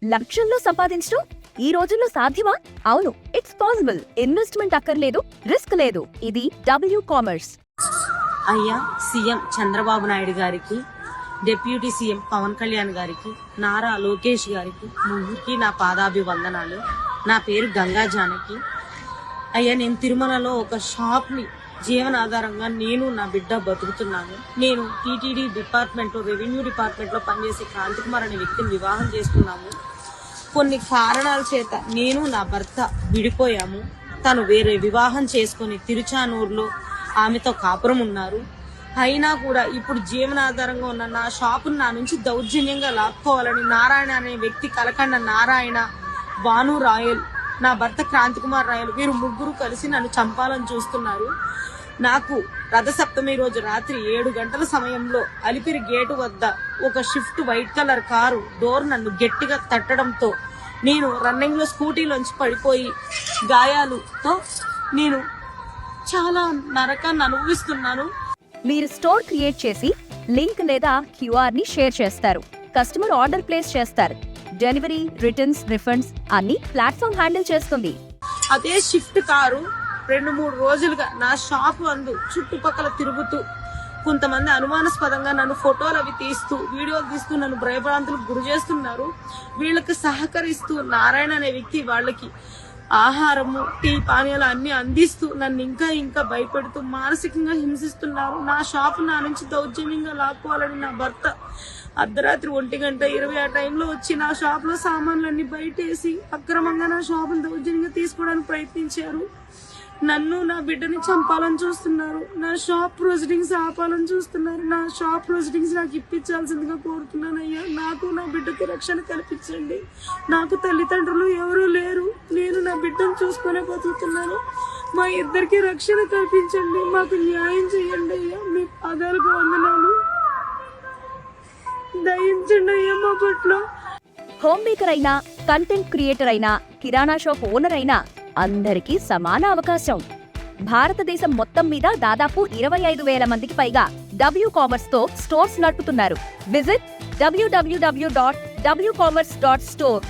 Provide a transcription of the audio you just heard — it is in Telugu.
లక్షల్లో సంపాదించడం ఈ రోజుల్లో సాధ్యమా? అవును, ఇట్స్ పాసిబుల్. ఇన్వెస్ట్మెంట్ అక్కర్లేదు, రిస్క్ లేదు. ఇది డబ్ల్యూ కామర్స్. అయ్యా సీఎం చంద్రబాబు నాయుడు గారికి, డిప్యూటీ సీఎం పవన్ కళ్యాణ్ గారికి, నారా లోకేష్ గారికి ముగ్గురికి నా పాదాభివందనాలు. నా పేరు గంగా జానకి. అయ్యా, నేను తిరుమలలో ఒక షాప్ని జీవనాధారంగా నేను నా బిడ్డ బతుకుతున్నాను. నేను టీటీడీ డిపార్ట్మెంట్లో, రెవెన్యూ డిపార్ట్మెంట్లో పనిచేసే క్రాంతికుమార్ అనే వ్యక్తిని వివాహం చేసుకున్నాము. కొన్ని కారణాల చేత నేను నా భర్త విడిపోయాము. తను వేరే వివాహం చేసుకొని తిరుచానూరులో ఆమెతో కాపురం ఉన్నారు. అయినా కూడా ఇప్పుడు జీవనాధారంగా ఉన్న నా షాపును నా నుంచి దౌర్జన్యంగా లాక్కోవాలని నారాయణ అనే వ్యక్తి, కలకండ నారాయణ, భాను రాయల్, నా భర్త క్రాంతికుమార్ రాయల్, వీరు ముగ్గురు కలిసి నన్ను చంపాలని చూస్తున్నారు. నాకు రథసప్తమి రోజు రాత్రి 7 గంటల సమయంలో అలిపిరి గేటు వద్ద ఒక shift white colour car door నన్ను గట్టిగా తట్టడంతో నేను రన్నింగ్ లో స్కూటీలోంచి పడిపోయి గాయాలతో నేను చాలా నరకాన్ని అనుభవిస్తున్నాను. మీరు స్టోర్ క్రియేట్ చేసి లింక్ లేదా క్యూఆర్ ని షేర్ చేస్తారు. కస్టమర్ ఆర్డర్ ప్లేస్ చేస్తారు. డెలివరీ, రిటర్న్స్, రిఫండ్స్ అన్ని ప్లాట్ఫామ్ హ్యాండిల్ చేస్తుంది. అదే షిఫ్ట్ కారు 2-3 రోజులుగా నా షాప్ అందు చుట్టుపక్కల తిరుగుతూ కొంతమంది అనుమానాస్పదంగా నన్ను ఫోటోలు అవి తీస్తూ, వీడియోలు తీస్తూ నన్ను భయభ్రాంతులకు గురి చేస్తున్నారు. వీళ్ళకి సహకరిస్తూ నారాయణ అనే వ్యక్తి వాళ్ళకి ఆహారము, టీ, పానీయాలు అన్ని అందిస్తూ నన్ను ఇంకా భయపెడుతూ మానసికంగా హింసిస్తున్నారు. నా షాపు నా నుంచి దౌర్జన్యంగా లాక్కోవాలని నా భర్త అర్ధరాత్రి 1:20 ఆ టైంలో వచ్చి నా షాప్ లో సామాన్లన్నీ బయటేసి అక్రమంగా నా షాపును దౌర్జన్యంగా తీసుకోవడానికి ప్రయత్నించారు. నన్ను, నా బిడ్డని చంపాలని చూస్తున్నారు. నా షాప్ ప్రొసీడింగ్స్ ఆపాలని చూస్తున్నారు. నా షాప్ ప్రొసీడింగ్స్ నాకు ఇప్పించాల్సిందిగా కోరుతున్నాను. అయ్యా, నాకు నా బిడ్డకి రక్షణ కల్పించండి. నాకు తల్లిదండ్రులు ఎవరూ లేరు. నేను నా బిడ్డను చూసుకునే బతుకుతున్నాను. మా ఇద్దరికి రక్షణ కల్పించండి. మాకు న్యాయం చేయండి అయ్యా. మీ పాదాలకు వందనాలు. దయించండి అయ్యా మా పట్ల. హోమ్ మేకర్ అయినా, కంటెంట్ క్రియేటర్ అయినా, కిరాణా షాప్ ఓనర్ అయినా అందరికీ సమాన అవకాశం. భారతదేశం మొత్తం మీద దాదాపు 25,000 మందికి పైగా డబ్ల్యూ కామర్స్ తో స్టోర్స్ నడుపుతున్నారు. Visit www.wcommerce.store